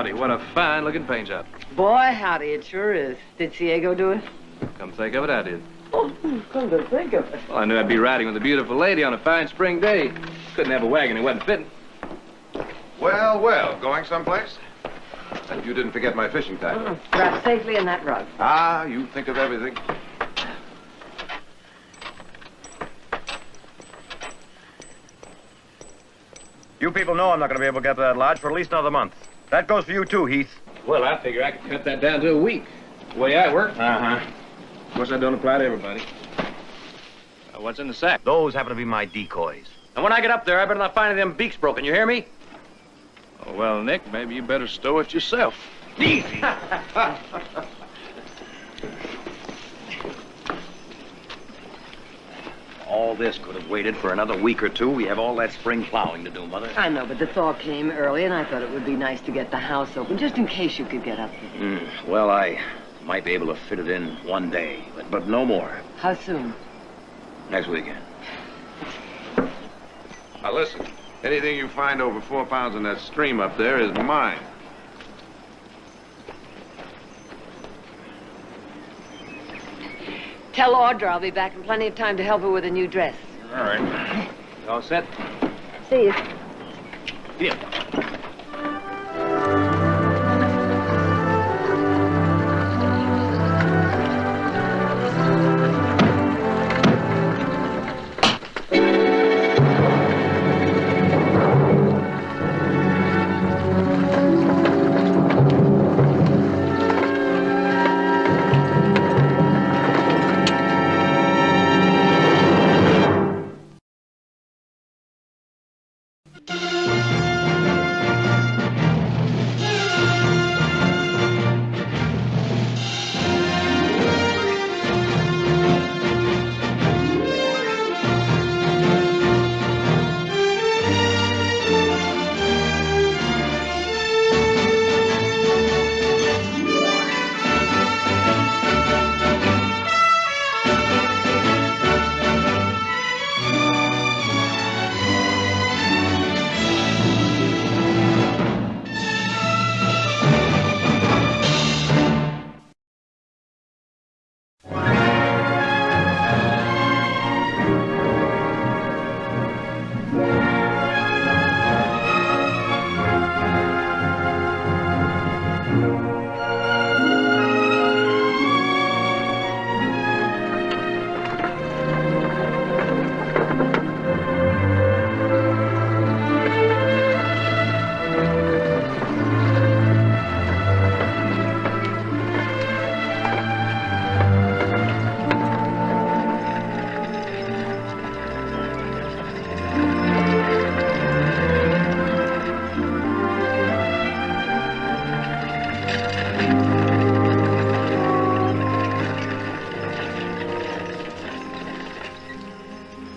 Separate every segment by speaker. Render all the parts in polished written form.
Speaker 1: howdy. What a fine-looking paint job.
Speaker 2: Boy, howdy, it sure is. Did Ciego do it?
Speaker 1: Come think of it, I did.
Speaker 2: Oh, come to think of it.
Speaker 1: Well, I knew I'd be riding with a beautiful lady on a fine spring day. Couldn't have a wagon that wasn't fitting.
Speaker 3: Well, well, going someplace? And you didn't forget my fishing tackle.
Speaker 2: Wrapped safely in that rug.
Speaker 3: Ah, you think of everything.
Speaker 4: You people know I'm not going to be able to get to that lodge for at least another month. That goes for you, too, Heath.
Speaker 1: Well, I figure I could cut that down to a week. The way I work.
Speaker 4: Uh-huh.
Speaker 1: Of course, that don't apply to everybody. What's in the sack?
Speaker 4: Those happen to be my decoys.
Speaker 5: And when I get up there, I better not find any of them beaks broken. You hear me?
Speaker 1: Oh, well, Nick, maybe you better stow it yourself.
Speaker 4: Easy. All this could have waited for another week or two. We have all that spring plowing to do, Mother.
Speaker 2: I know, but the thaw came early, and I thought it would be nice to get the house open, just in case you could get up there.
Speaker 4: Well, I might be able to fit it in one day, but no more.
Speaker 2: How soon?
Speaker 4: Next weekend.
Speaker 3: Now, listen. Anything you find over 4 pounds in that stream up there is mine.
Speaker 2: Tell Audra I'll be back in plenty of time to help her with a new dress.
Speaker 1: All right. You all set?
Speaker 2: See you.
Speaker 4: Here.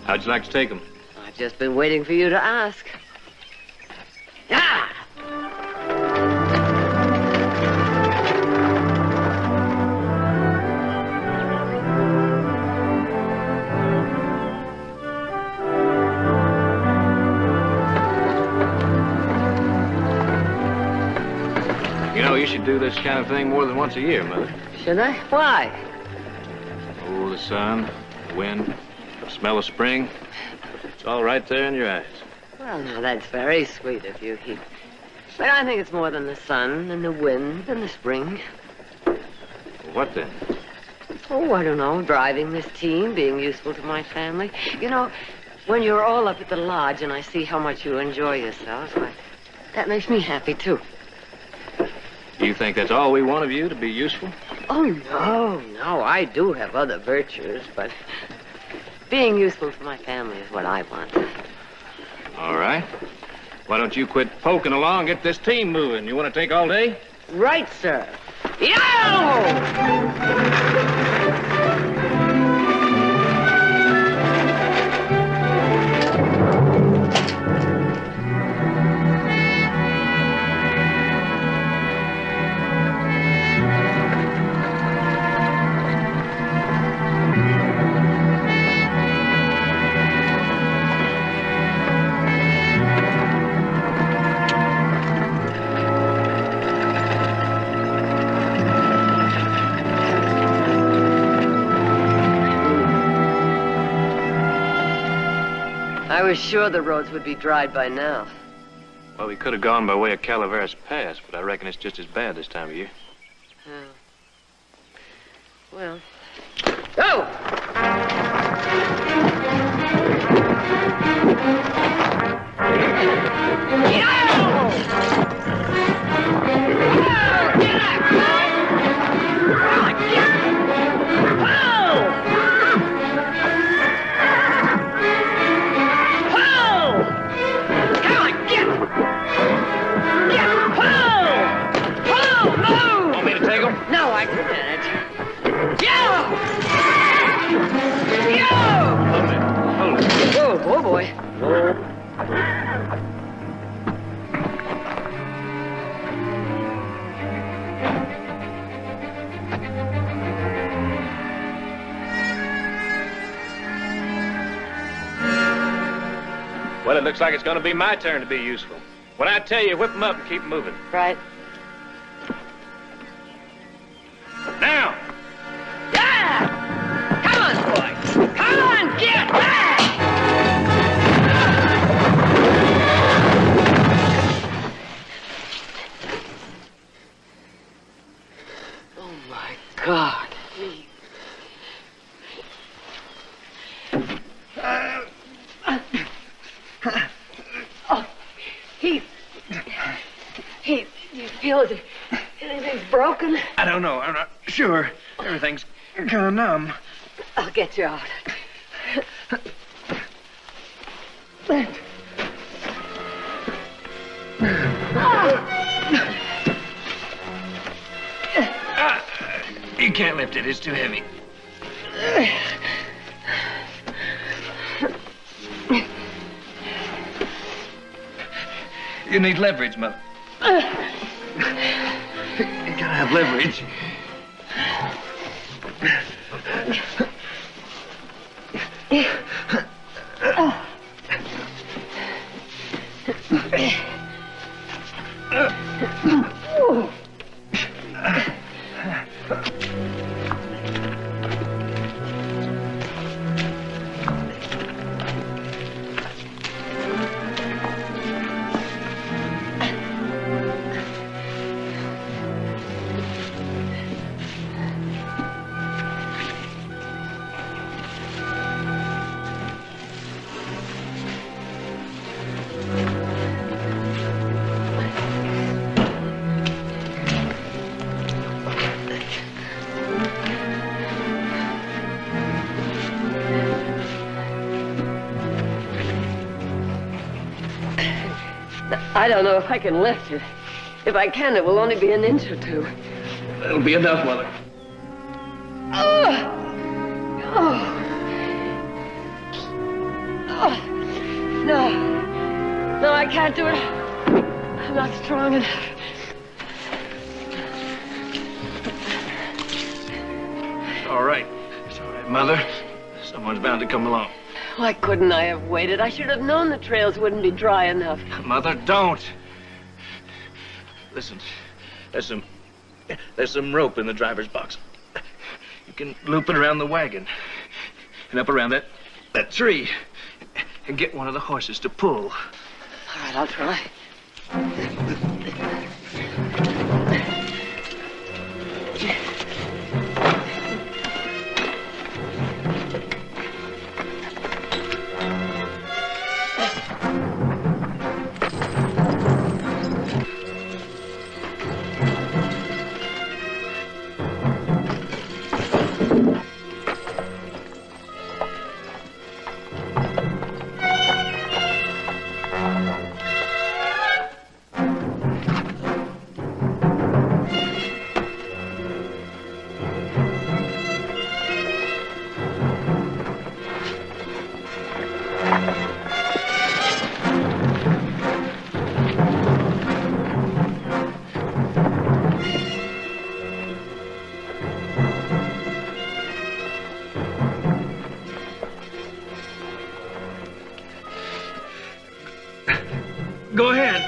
Speaker 1: How'd you like to take them?
Speaker 2: I've just been waiting for you to ask. Ah!
Speaker 1: You know, you should do this kind of thing more than once a year, Mother.
Speaker 2: Should I? Why?
Speaker 1: Oh, the sun, the wind, the smell of spring. It's all right there in your eyes.
Speaker 2: Well, now, that's very sweet of you, Heath. But I think it's more than the sun and the wind and the spring.
Speaker 1: Well, what then?
Speaker 2: Oh, I don't know, driving this team, being useful to my family. You know, when you're all up at the lodge and I see how much you enjoy yourselves, why, that makes me happy, too.
Speaker 1: You think that's all we want of you, to be useful?
Speaker 2: Oh, no, I do have other virtues, but being useful to my family is what I want.
Speaker 1: All right. Why don't you quit poking along, get this team moving? You want to take all day?
Speaker 2: Right, sir. Yo! I was sure the roads would be dried by now.
Speaker 1: Well, we could have gone by way of Calaveras Pass, but I reckon it's just as bad this time of year.
Speaker 2: Oh. Well. Go! No, I can't. Whoa, oh boy.
Speaker 1: Well, it looks like it's going to be my turn to be useful. When I tell you, whip them up and keep moving.
Speaker 2: Right.
Speaker 1: Now!
Speaker 2: Yeah! Come on, boy! Come on, get back! Oh, my God. Heath, do you feel as if anything's broken?
Speaker 5: I don't know. I'm not sure. Everything's kind of numb.
Speaker 2: I'll get you out.
Speaker 5: You can't lift it. It's too heavy. You need leverage, Mother. You gotta have leverage.
Speaker 2: I don't know if I can lift it. If I can, it will only be an inch or two.
Speaker 5: That'll be enough, Mother.
Speaker 2: Oh! Oh! Oh! No. No, I can't do it. I'm not strong enough.
Speaker 5: It's all right. It's all right, Mother. Someone's bound to come along.
Speaker 2: Why couldn't I have waited? I should have known the trails wouldn't be dry enough.
Speaker 5: Mother, don't. Listen, there's some rope in the driver's box. You can loop it around the wagon and up around that tree and get one of the horses to pull.
Speaker 2: All right, I'll try.
Speaker 5: Go ahead.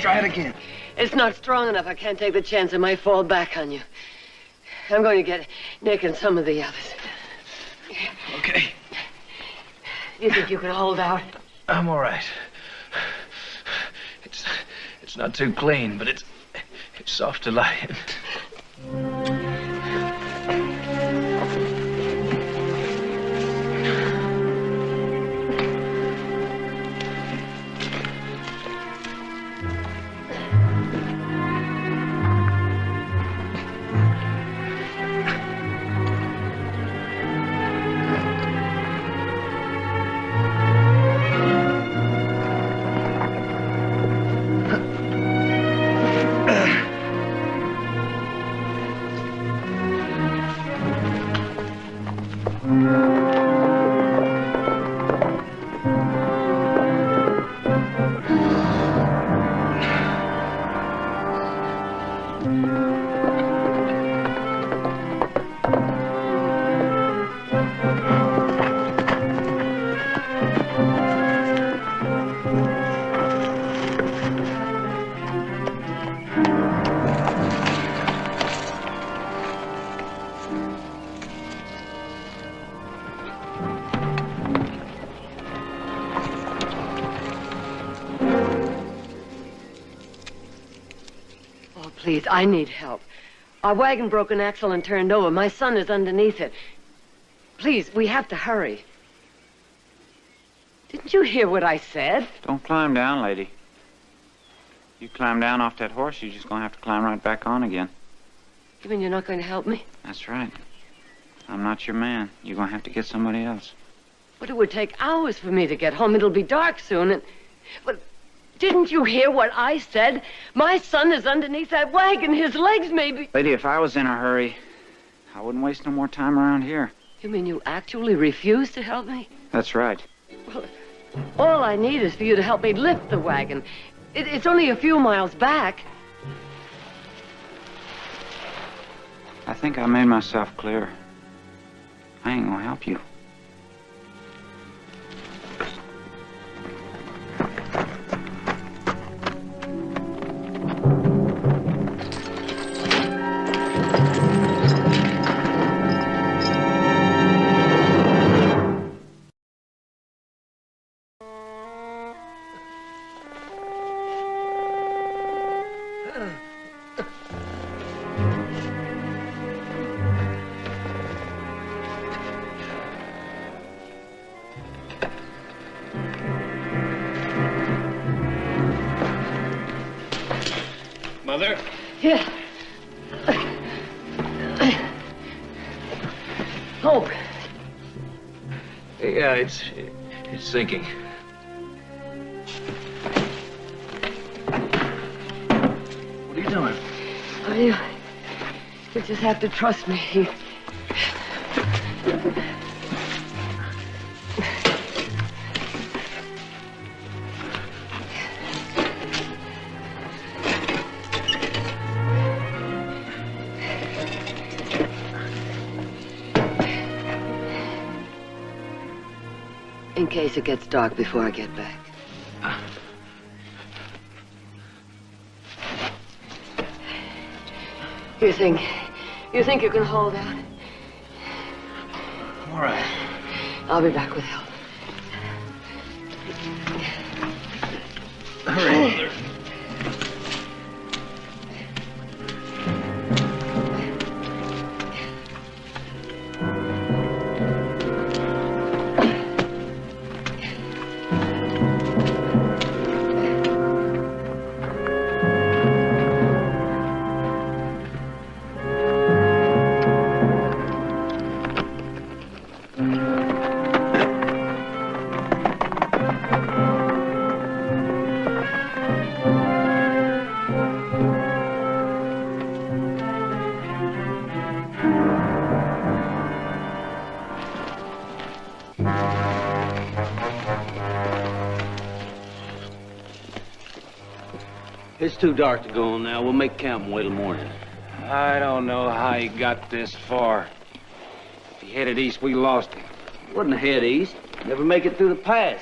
Speaker 5: try it again.
Speaker 2: It's not strong enough. I can't take the chance it might fall back on you. I'm going to get Nick and some of the others.
Speaker 5: Okay.
Speaker 2: You think you can hold out?
Speaker 5: I'm all right. It's not too clean, but it's soft to lie in.
Speaker 2: Please, I need help. Our wagon broke an axle and turned over. My son is underneath it. Please, we have to hurry. Didn't you hear what I said?
Speaker 6: Don't climb down, lady. You climb down off that horse, you're just gonna have to climb right back on again.
Speaker 2: You mean you're not going to help me?
Speaker 6: That's right. I'm not your man. You're gonna have to get somebody else.
Speaker 2: But it would take hours for me to get home. It'll be dark soon, and... But didn't you hear what I said? My son is underneath that wagon. His legs may be...
Speaker 6: Lady, if I was in a hurry, I wouldn't waste no more time around here.
Speaker 2: You mean you actually refuse to help me?
Speaker 6: That's right.
Speaker 2: Well, all I need is for you to help me lift the wagon. It's only a few miles back.
Speaker 6: I think I made myself clear. I ain't gonna help you.
Speaker 5: Mother?
Speaker 2: Yeah. Hope.
Speaker 5: Yeah, it's sinking. What are you doing?
Speaker 2: You just have to trust me. In case it gets dark before I get back. You think you can hold out?
Speaker 5: All right.
Speaker 2: I'll be back with help.
Speaker 5: Hurry, Mother.
Speaker 7: It's too dark to go on now. We'll make camp and wait till morning.
Speaker 6: I don't know how he got this far. If he headed east, we lost him.
Speaker 7: Wouldn't head east. Never make it through the pass.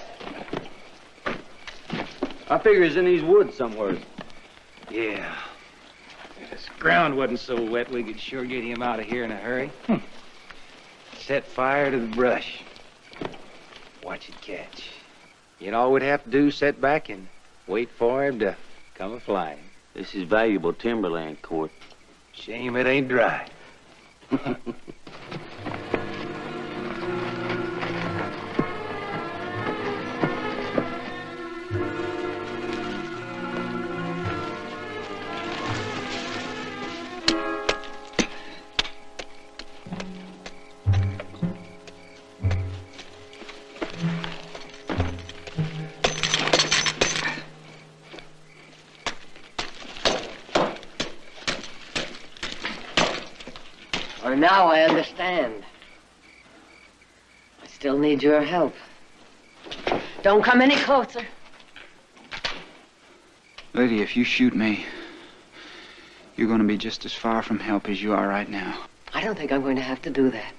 Speaker 7: I figure he's in these woods somewhere.
Speaker 8: Yeah. If this ground wasn't so wet, we could sure get him out of here in a hurry. Set fire to the brush. Watch it catch. You know all we'd have to do is sit back and wait for him to come a-flying.
Speaker 7: This is valuable timberland, Court.
Speaker 8: Shame it ain't dry.
Speaker 2: Now I understand. I still need your help. Don't come any closer.
Speaker 6: Lady, if you shoot me, you're going to be just as far from help as you are right now.
Speaker 2: I don't think I'm going to have to do that.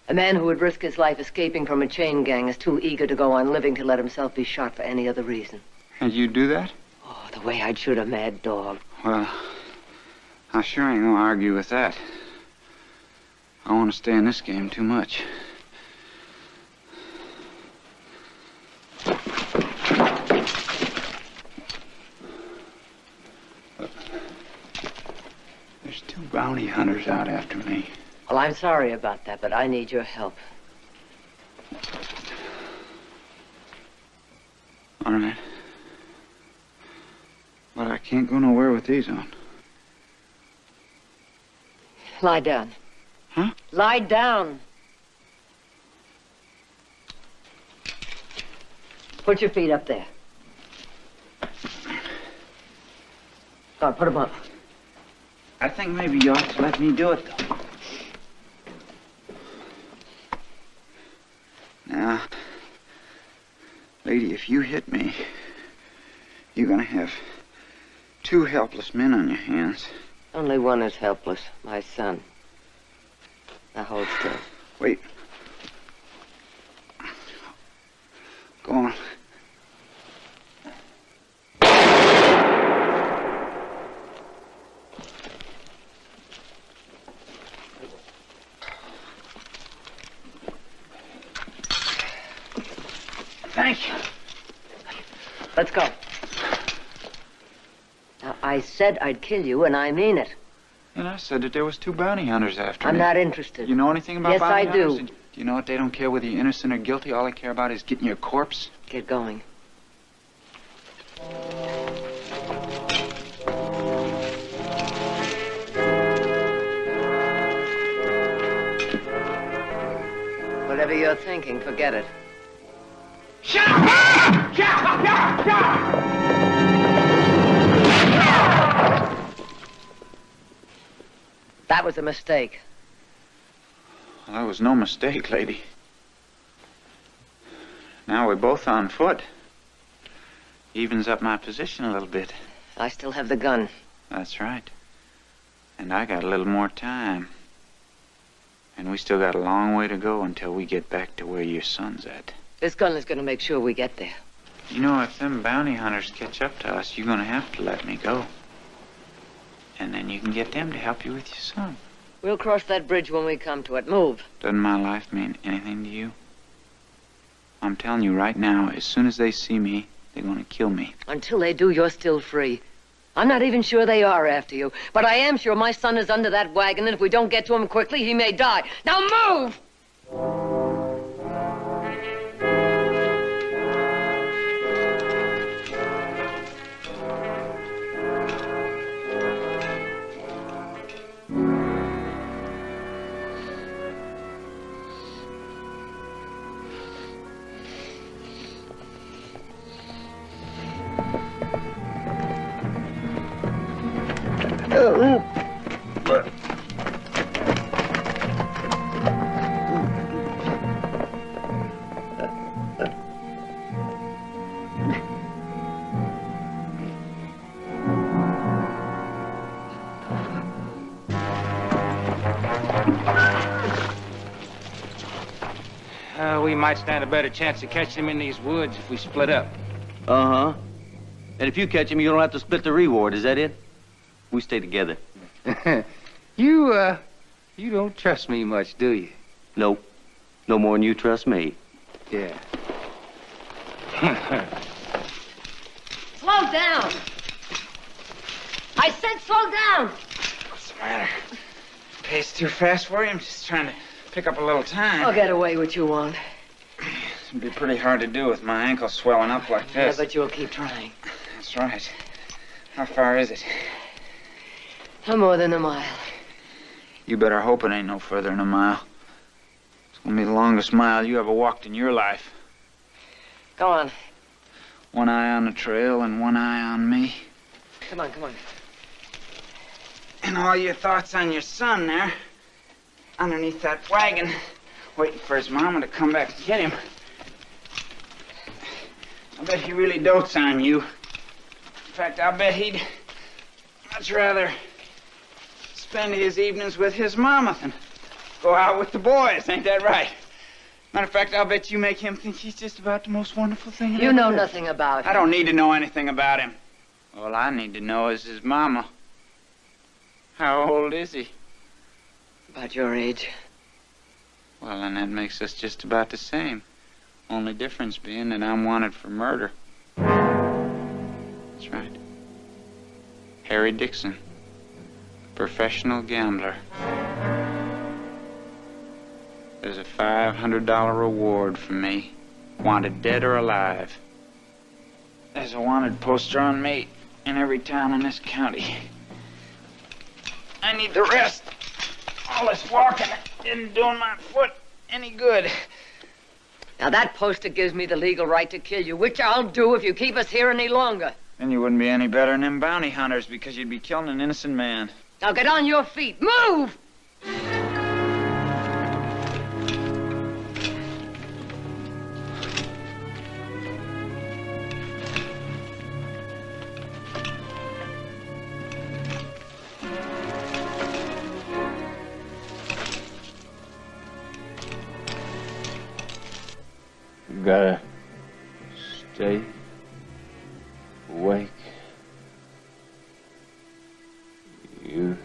Speaker 2: A man who would risk his life escaping from a chain gang is too eager to go on living to let himself be shot for any other reason.
Speaker 6: And you'd do that?
Speaker 2: Oh, the way I'd shoot a mad dog.
Speaker 6: Well, I sure ain't going to argue with that. I want to stay in this game too much. There's 2 bounty hunters out after me.
Speaker 2: Well, I'm sorry about that, but I need your help.
Speaker 6: All right. But I can't go nowhere with these on.
Speaker 2: Lie down.
Speaker 6: Huh?
Speaker 2: Lie down. Put your feet up there. Go on, put them up.
Speaker 6: I think maybe you ought to let me do it, though. Now, lady, if you hit me, you're gonna have 2 helpless men on your hands.
Speaker 2: Only one is helpless, my son. Now hold still.
Speaker 6: Wait. Go on. Thank you.
Speaker 2: Let's go. Now, I said I'd kill you, and I mean it.
Speaker 6: And I said that there was 2 bounty hunters after me.
Speaker 2: I'm not interested.
Speaker 6: You know anything about
Speaker 2: yes,
Speaker 6: bounty hunters?
Speaker 2: Yes, I do.
Speaker 6: Do you know what? They don't care whether you're innocent or guilty. All they care about is getting your corpse.
Speaker 2: Get going. Whatever you're thinking, forget it. That was a mistake.
Speaker 6: Well, that was no mistake, lady. Now we're both on foot. Evens up my position a little bit.
Speaker 2: I still have the gun.
Speaker 6: That's right. And I got a little more time. And we still got a long way to go until we get back to where your son's at.
Speaker 2: This gun is going to make sure we get there.
Speaker 6: You know, if them bounty hunters catch up to us, you're going to have to let me go. And then you can get them to help you with your son.
Speaker 2: We'll cross that bridge when we come to it. Move.
Speaker 6: Doesn't my life mean anything to you? I'm telling you right now, as soon as they see me, they're going to kill me.
Speaker 2: Until they do, you're still free. I'm not even sure they are after you. But I am sure my son is under that wagon, and if we don't get to him quickly, he may die. Now move!
Speaker 8: We might stand a better chance of catching him in these woods if we split up.
Speaker 7: Uh-huh. And if you catch him, you don't have to split the reward. Is that it? We stay together.
Speaker 8: You don't trust me much, do you?
Speaker 7: No. No more than you trust me.
Speaker 8: Yeah.
Speaker 2: Slow down. I said slow down.
Speaker 6: What's the matter? Pace too fast for you? I'm just trying to pick up a little time.
Speaker 2: I'll get away what you want.
Speaker 6: It'd be pretty hard to do with my ankle swelling up like this.
Speaker 2: Yeah, but you'll keep trying.
Speaker 6: That's right. How far is it?
Speaker 2: No more than a mile.
Speaker 6: You better hope it ain't no further than a mile. It's gonna be the longest mile you ever walked in your life.
Speaker 2: Go on.
Speaker 6: One eye on the trail and one eye on me.
Speaker 2: Come on, come on.
Speaker 6: And all your thoughts on your son there, underneath that wagon, waiting for his mama to come back to get him. I bet he really dotes on you. In fact, I bet he'd much rather spend his evenings with his mama than go out with the boys. Ain't that right? Matter of fact, I'll bet you make him think he's just about the most wonderful thing in
Speaker 2: You
Speaker 6: the
Speaker 2: know
Speaker 6: world.
Speaker 2: nothing about him.
Speaker 6: I don't need to know anything about him. All I need to know is his mama. How old is he?
Speaker 2: About your age.
Speaker 6: Well, then that makes us just about the same. Only difference being that I'm wanted for murder. That's right. Harry Dixon. Professional gambler. There's a $500 reward for me. Wanted dead or alive. There's a wanted poster on me in every town in this county. I need the rest. All this walking isn't doing my foot any good.
Speaker 2: Now, that poster gives me the legal right to kill you, which I'll do if you keep us here any longer.
Speaker 6: Then you wouldn't be any better than them bounty hunters because you'd be killing an innocent man.
Speaker 2: Now, get on your feet. Move!
Speaker 1: Gotta stay awake. You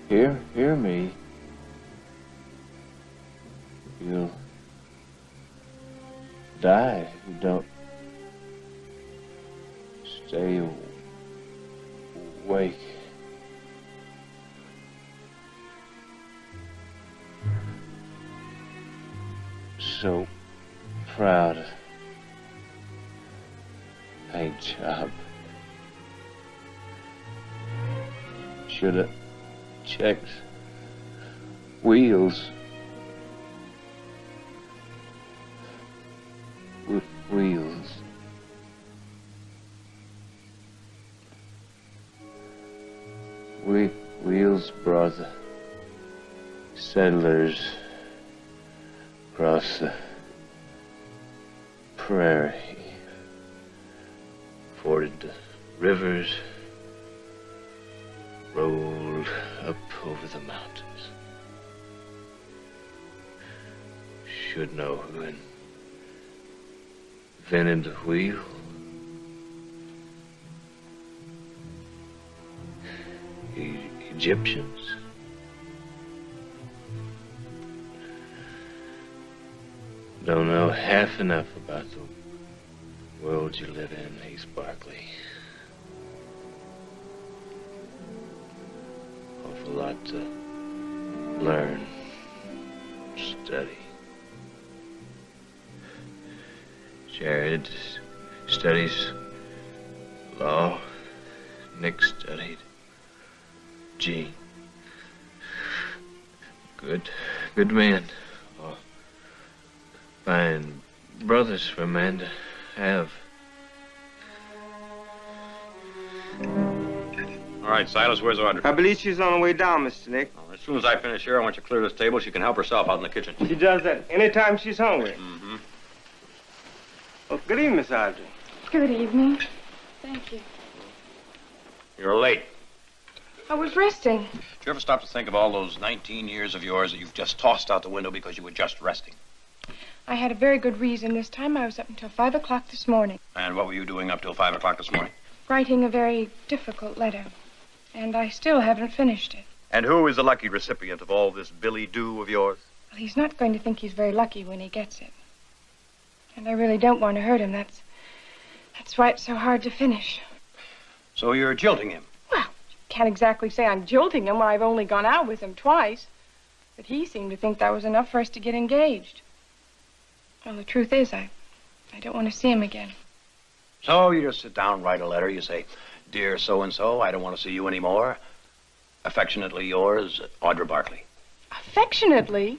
Speaker 1: hear me? You'll die if you don't stay awake. So proud of paint job. Should have checked wheels. With wheels. Wheels brought the settlers across the prairie, forded the rivers, rolled up over the mountains. Should know who invented the wheel. Egyptians. Don't know half enough about the world you live in, East Barkley. Awful lot to learn, study. Jared studies law. Nick studied G. Good man. Oh, fine brothers for a man to have.
Speaker 4: All right, Silas, where's Audrey?
Speaker 9: I believe she's on her way down, Mr. Nick.
Speaker 4: Well, as soon as I finish here, I want you to clear this table. She can help herself out in the kitchen.
Speaker 9: She does that anytime she's hungry.
Speaker 4: Mm-hmm.
Speaker 9: Oh, good evening, Miss Audrey.
Speaker 10: Good evening. Thank you.
Speaker 4: You're late.
Speaker 10: I was resting.
Speaker 4: Did you ever stop to think of all those 19 years of yours that you've just tossed out the window because you were just resting?
Speaker 10: I had a very good reason this time. I was up until 5 o'clock this morning.
Speaker 4: And what were you doing up till 5 o'clock this morning?
Speaker 10: writing a very difficult letter, and I still haven't finished it.
Speaker 4: And who is the lucky recipient of all this billy-do of yours?
Speaker 10: Well, he's not going to think he's very lucky when he gets it. And I really don't want to hurt him. That's why it's so hard to finish.
Speaker 11: So you're jilting him?
Speaker 10: Well, can't exactly say I'm jilting him when I've only gone out with him twice. But he seemed to think that was enough for us to get engaged. Well, the truth is, I don't want to see him again.
Speaker 11: So you just sit down, write a letter. You say, "Dear so-and-so, I don't want to see you anymore. Affectionately yours, Audra Barkley."
Speaker 10: Affectionately?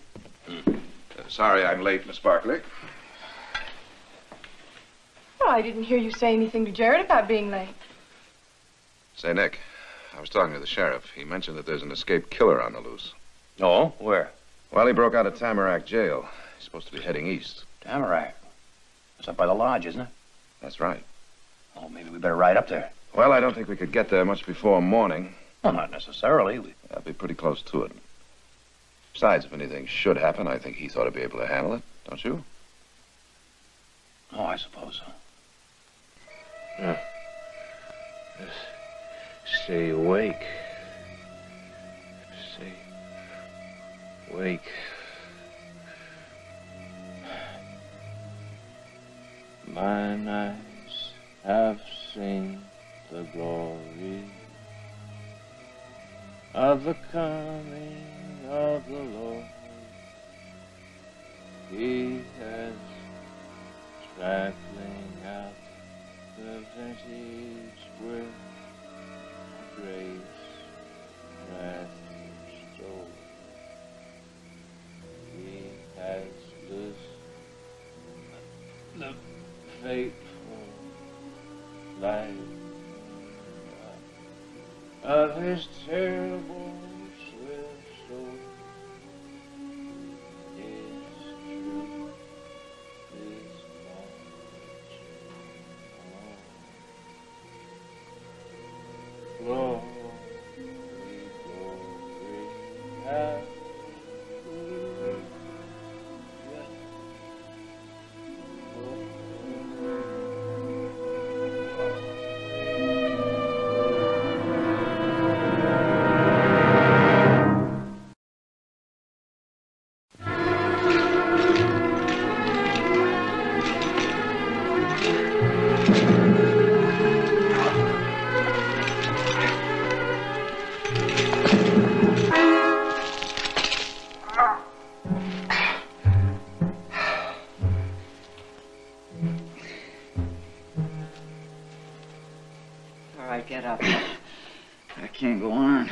Speaker 3: Sorry I'm late, Miss Barkley.
Speaker 10: Well, I didn't hear you say anything to Jared about being late.
Speaker 3: Say, Nick, I was talking to the sheriff. He mentioned that there's an escaped killer on the loose.
Speaker 11: Oh, where?
Speaker 3: Well, he broke out of Tamarack Jail. He's supposed to be heading east.
Speaker 11: Tamarack. It's up by the lodge, isn't it?
Speaker 3: That's right.
Speaker 11: Oh, maybe we better ride up there.
Speaker 3: Well, I don't think we could get there much before morning.
Speaker 11: Well, not necessarily.
Speaker 3: I'll be pretty close to it. Besides, if anything should happen, I think he ought to be able to handle it, don't you?
Speaker 11: Oh, I suppose so.
Speaker 1: Yeah. Just stay awake. Stay awake. Mine eyes have seen the glory of the coming of the Lord. He has traveling out the vintage with grace wrath stole. He has loosed the fateful light of his terrible swift soul. His truth is marching on. Glory, glory, hallelujah.
Speaker 2: Get up.
Speaker 6: I can't go on.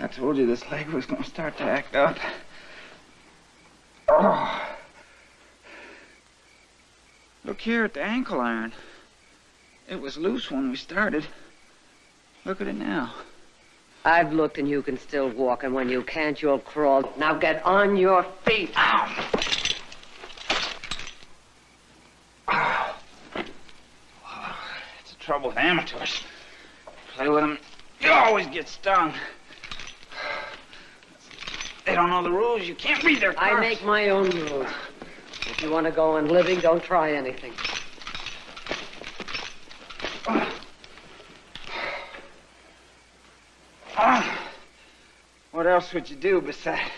Speaker 6: I told you this leg was going to start to act up. Oh. Look here at the ankle iron. It was loose when we started. Look at it now.
Speaker 2: I've looked and you can still walk, and when you can't, you'll crawl. Now get on your feet.
Speaker 6: Ow. Oh. It's the trouble with amateurs. Play with them, you always get stung. They don't know the rules. You can't read their cards.
Speaker 2: I make my own rules. If you want to go on living, don't try anything.
Speaker 6: What else would you do besides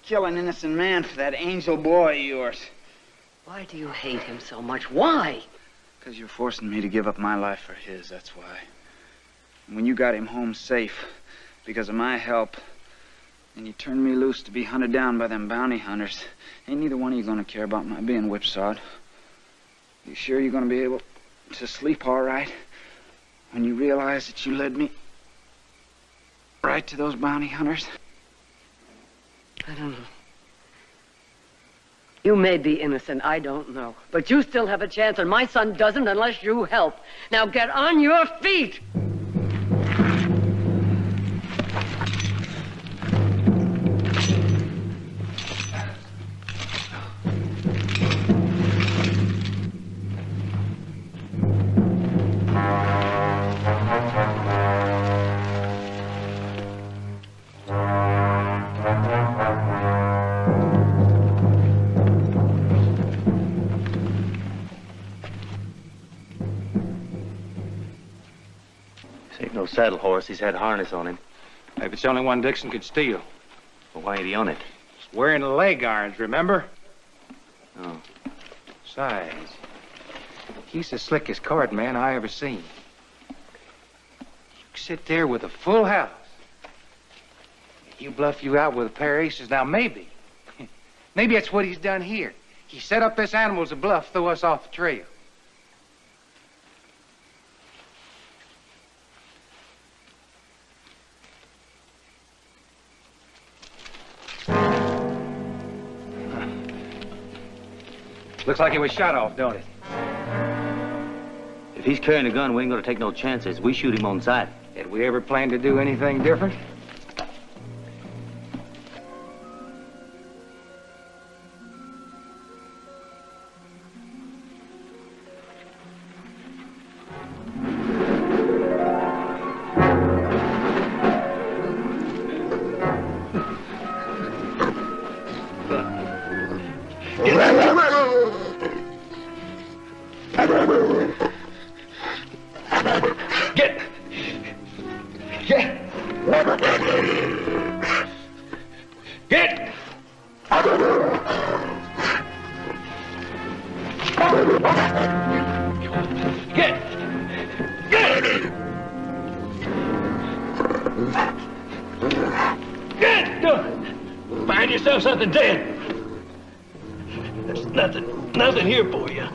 Speaker 6: kill an innocent man for that angel boy of yours?
Speaker 2: Why do you hate him so much? Why?
Speaker 6: Because you're forcing me to give up my life for his, that's why. When you got him home safe because of my help, and you turned me loose to be hunted down by them bounty hunters, ain't neither one of you gonna care about my being whipsawed. You sure you're gonna be able to sleep all right when you realize that you led me right to those bounty hunters?
Speaker 2: I don't know. You may be innocent, I don't know. But you still have a chance, and my son doesn't unless you help. Now get on your feet!
Speaker 7: saddle horse. He's had harness on him.
Speaker 8: If it's the only one Dixon could steal.
Speaker 7: Well, why ain't he on it?
Speaker 8: He's wearing the leg irons, remember?
Speaker 7: Oh.
Speaker 8: Besides, he's the slickest card man I ever seen. You sit there with a full house. You bluff you out with a pair of aces. Now, maybe that's what he's done here. He set up this animal as a bluff, throw us off the trail. Looks like he was shot off, don't it?
Speaker 7: If he's carrying a gun, we ain't gonna take no chances. We shoot him on sight.
Speaker 8: Did we ever plan to do anything different?
Speaker 5: Find yourself something dead. There's nothing here for you.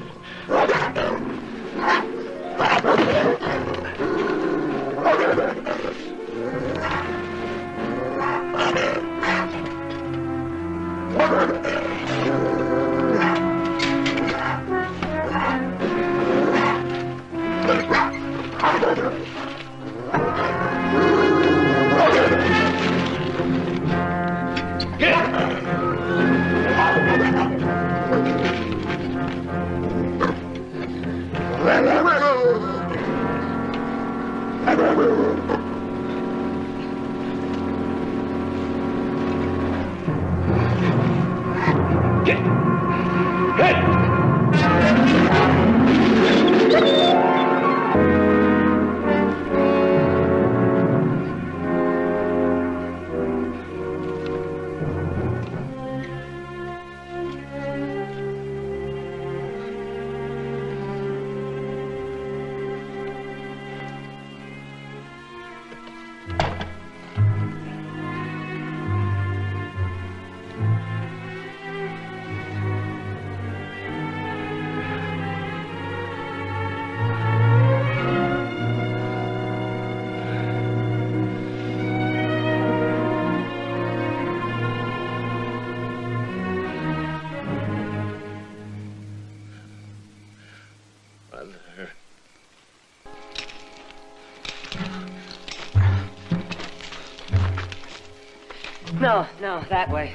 Speaker 2: No, that way.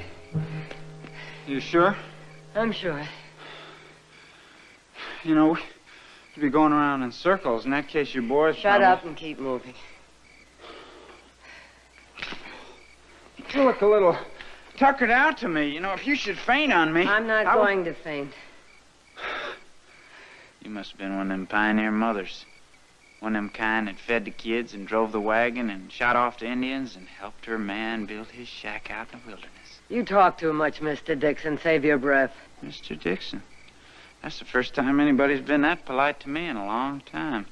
Speaker 6: You sure?
Speaker 2: I'm sure.
Speaker 6: You know, we'd be going around in circles. In that case, your boys...
Speaker 2: Shut up and keep moving.
Speaker 6: You look a little tuckered out to me. You know, if you should faint on me...
Speaker 2: I'm not going to faint.
Speaker 6: You must have been one of them pioneer mothers. One of them kind that fed the kids and drove the wagon and shot off the Indians and helped her man build his shack out in the wilderness.
Speaker 2: You talk too much, Mr. Dixon. Save your breath.
Speaker 6: Mr. Dixon? That's the first time anybody's been that polite to me in a long time.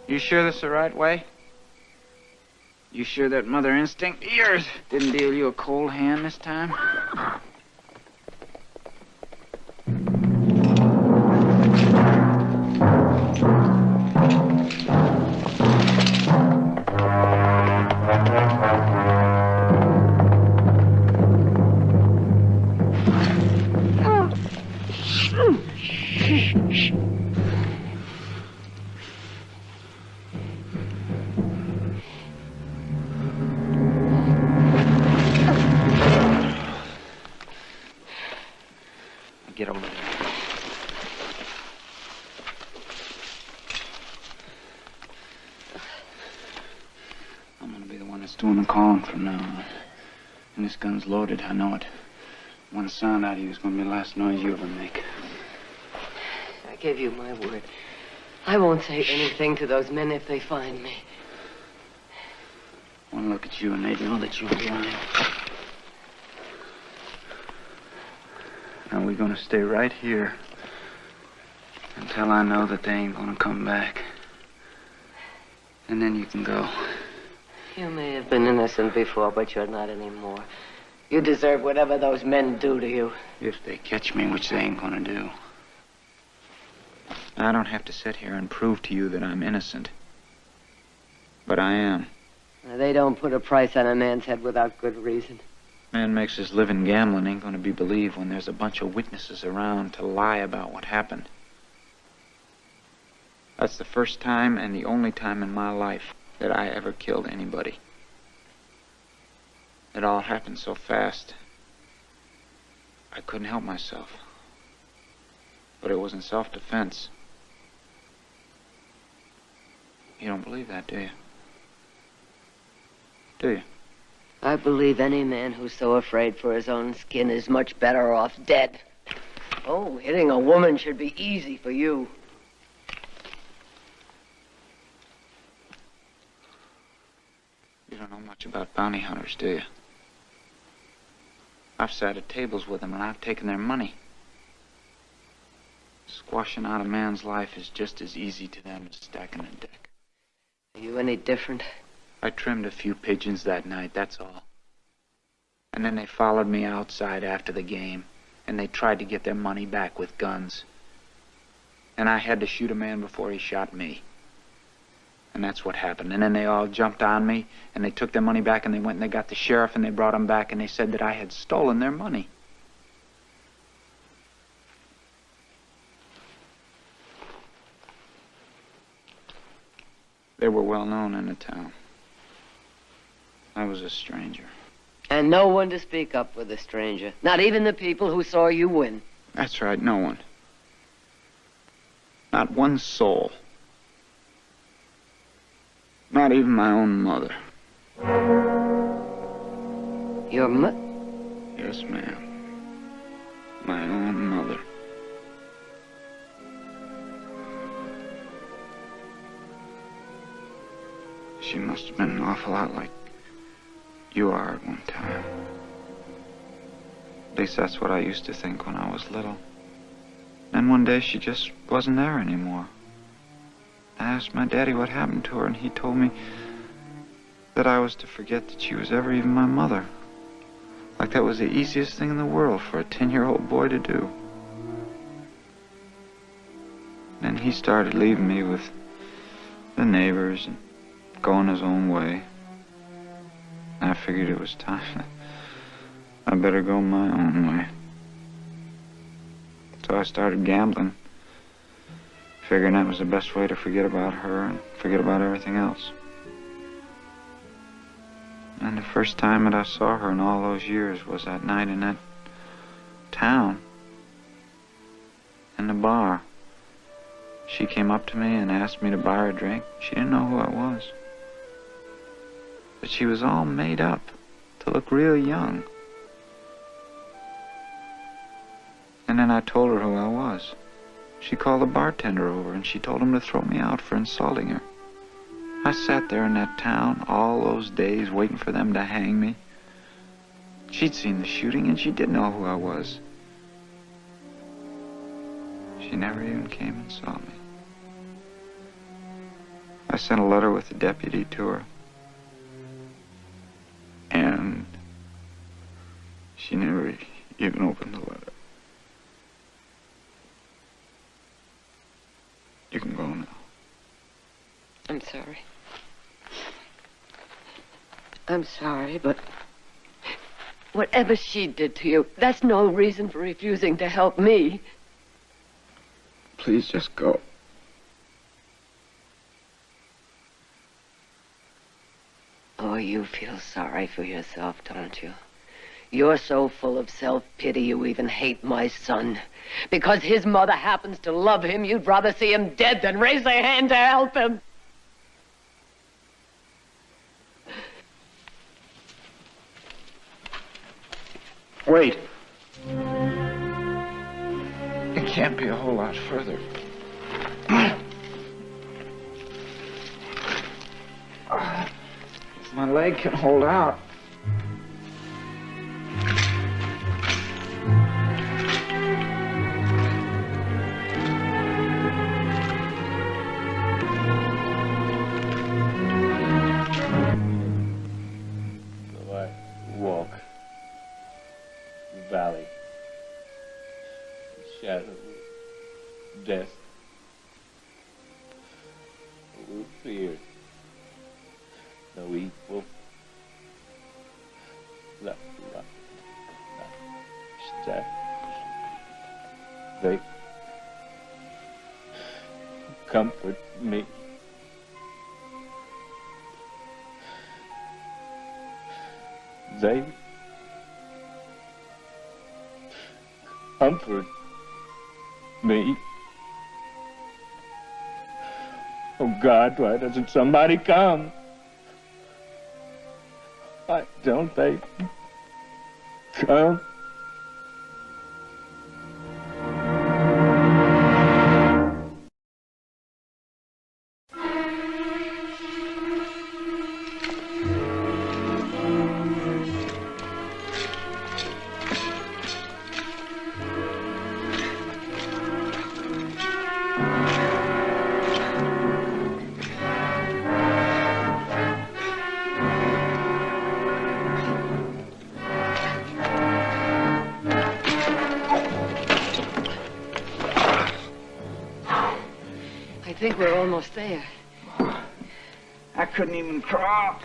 Speaker 6: You sure this is the right way? You sure that mother instinct of yours didn't deal you a cold hand this time? one that's doing the calling from now on. And this gun's loaded, I know it. One sound out of you is going to be the last noise you ever make.
Speaker 2: I give you my word. I won't say anything to those men if they find me.
Speaker 6: One look at you and they'd know that you're lying. Now we're going to stay right here until I know that they ain't going to come back. And then you can go.
Speaker 2: You may have been innocent before, but you're not anymore. You deserve whatever those men do to you.
Speaker 6: If they catch me, which they ain't going to do. I don't have to sit here and prove to you that I'm innocent. But I am.
Speaker 2: They don't put a price on a man's head without good reason.
Speaker 6: Man makes his living gambling ain't going to be believed when there's a bunch of witnesses around to lie about what happened. That's the first time and the only time in my life that I ever killed anybody. It all happened so fast. I couldn't help myself. But it was in self-defense. You don't believe that, do you? Do you?
Speaker 2: I believe any man who's so afraid for his own skin is much better off dead. Oh, hitting a woman should be easy for you.
Speaker 6: You don't know much about bounty hunters, do you? I've sat at tables with them and I've taken their money. Squashing out a man's life is just as easy to them as stacking a deck.
Speaker 2: Are you any different?
Speaker 6: I trimmed a few pigeons that night, that's all. And then they followed me outside after the game, and they tried to get their money back with guns. And I had to shoot a man before he shot me. And that's what happened. And then they all jumped on me, and they took their money back, and they went and they got the sheriff, and they brought him back, and they said that I had stolen their money. They were well known in the town. I was a stranger.
Speaker 2: And no one to speak up with a stranger. Not even the people who saw you win.
Speaker 6: That's right, no one. Not one soul. Not even my own mother.
Speaker 2: Your
Speaker 6: Yes, ma'am. My own mother. She must have been an awful lot like you are at one time. At least that's what I used to think when I was little. Then one day she just wasn't there anymore. I asked my daddy what happened to her, and he told me that I was to forget that she was ever even my mother. Like that was the easiest thing in the world for a 10-year-old boy to do. Then he started leaving me with the neighbors and going his own way. I figured it was time. I better go my own way. So I started gambling, figuring that was the best way to forget about her and forget about everything else. And the first time that I saw her in all those years was that night in that town, in the bar. She came up to me and asked me to buy her a drink. She didn't know who I was. But she was all made up to look real young. And then I told her who I was. She called the bartender over and she told him to throw me out for insulting her. I sat there in that town all those days waiting for them to hang me. She'd seen the shooting and she did know who I was. She never even came and saw me. I sent a letter with the deputy to her. And she never even opened the letter. You can go now.
Speaker 2: I'm sorry. I'm sorry, but whatever she did to you, that's no reason for refusing to help me.
Speaker 6: Please just go.
Speaker 2: Oh, you feel sorry for yourself, don't you? You're so full of self-pity you even hate my son. Because his mother happens to love him, you'd rather see him dead than raise a hand to help him.
Speaker 6: Wait. It can't be a whole lot further. If my leg can hold out.
Speaker 12: So I walk the valley, the shadow of death, no fear, no evil, not step. They comfort me. They comfort me. Oh God, why doesn't somebody come? Why don't they come?
Speaker 2: I think we're almost there.
Speaker 6: I couldn't even crawl.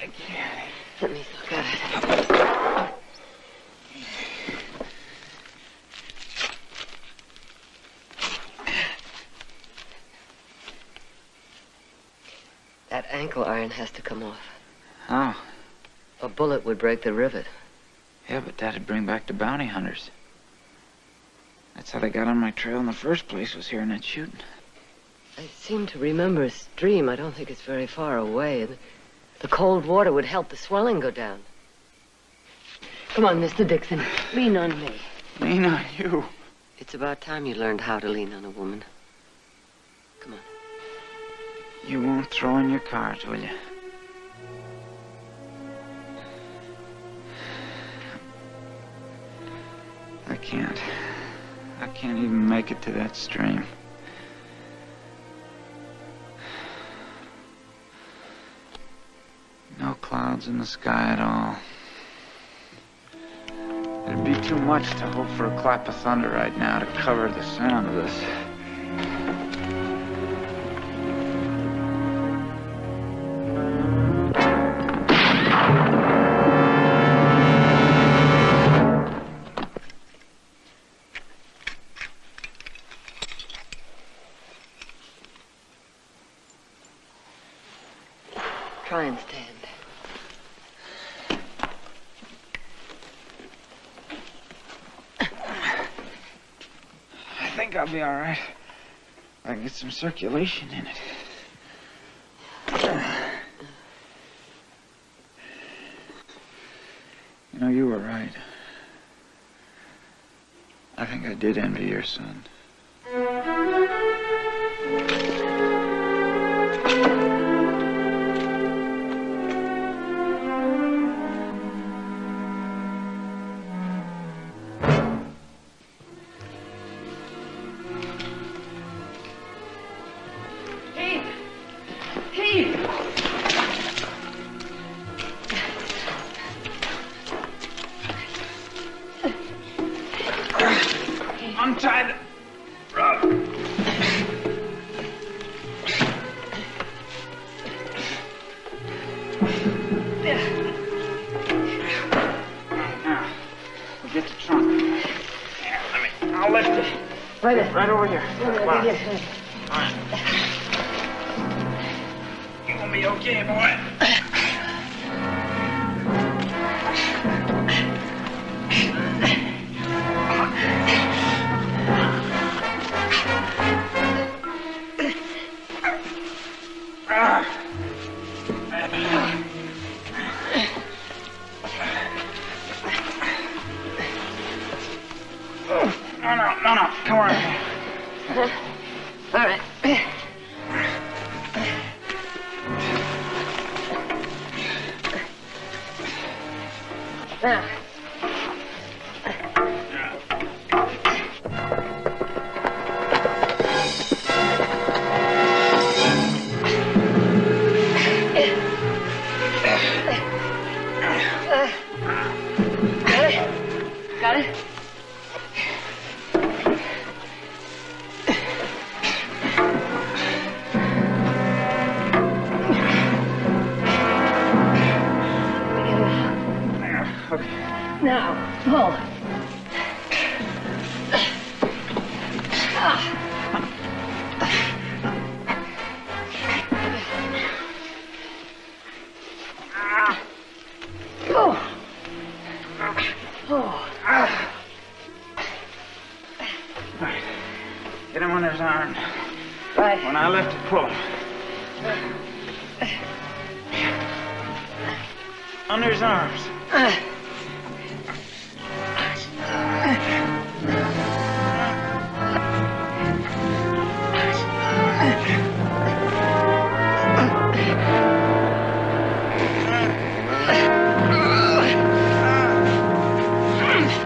Speaker 6: I can't.
Speaker 2: Let me look at it. That ankle iron has to come off.
Speaker 6: How?
Speaker 2: A bullet would break the rivet.
Speaker 6: Yeah, but that'd bring back the bounty hunters. That's how they got on my trail in the first place, was hearing that shooting.
Speaker 2: I seem to remember a stream. I don't think it's very far away. And the cold water would help the swelling go down. Come on, Mr. Dixon. Lean on me.
Speaker 6: Lean on you?
Speaker 2: It's about time you learned how to lean on a woman. Come on.
Speaker 6: You won't throw in your cards, will you? I can't. I can't even make it to that stream. No clouds in the sky at all. It'd be too much to hope for a clap of thunder right now to cover the sound of this.
Speaker 2: Try and stand.
Speaker 6: I think I'll be all right. I can get some circulation in it. You know, you were right. I think I did envy your son. Untie the rug. Now, we'll get the trunk. Yeah, I'll lift it. Right over here. Come on. All right. You gonna be okay, boy?
Speaker 2: Got it? Now, pull.
Speaker 6: Get him on his arm.
Speaker 2: Right.
Speaker 6: When I lift it, pull him. Under his arms.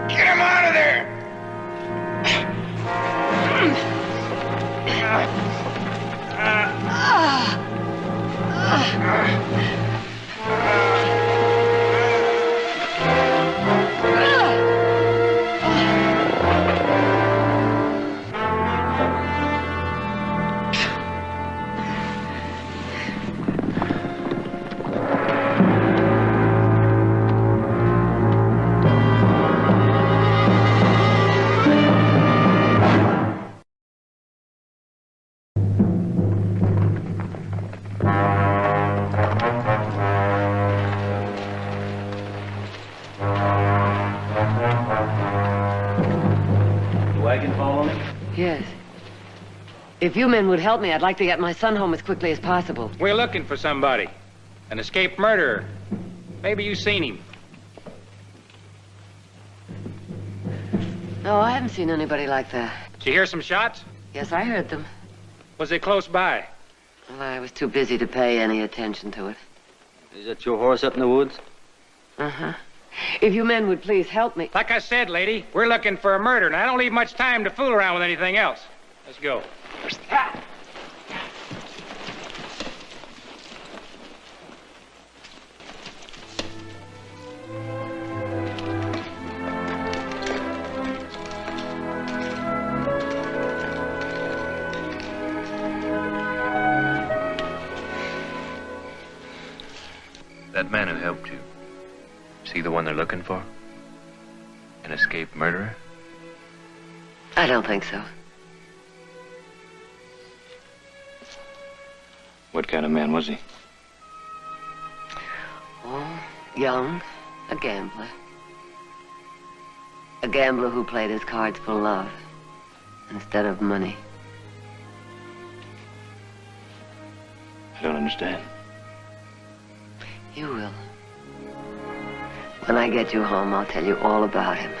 Speaker 8: Get him out of there!
Speaker 2: Yes. If you men would help me, I'd like to get my son home as quickly as possible.
Speaker 8: We're looking for somebody. An escaped murderer. Maybe you've seen him.
Speaker 2: No, I haven't seen anybody like that.
Speaker 8: Did you hear some shots?
Speaker 2: Yes, I heard them.
Speaker 8: Was they close by?
Speaker 2: Well, I was too busy to pay any attention to it.
Speaker 7: Is that your horse up in the woods?
Speaker 2: Uh-huh. If you men would please help me.
Speaker 8: Like I said, lady, we're looking for a murder, and I don't leave much time to fool around with anything else. Let's go.
Speaker 1: That man who helped you, is he the one they're looking for? An escaped murderer?
Speaker 2: I don't think so.
Speaker 1: What kind of man was he?
Speaker 2: Oh, young, a gambler. A gambler who played his cards for love instead of money.
Speaker 1: I don't understand.
Speaker 2: You will. When I get you home, I'll tell you all about him.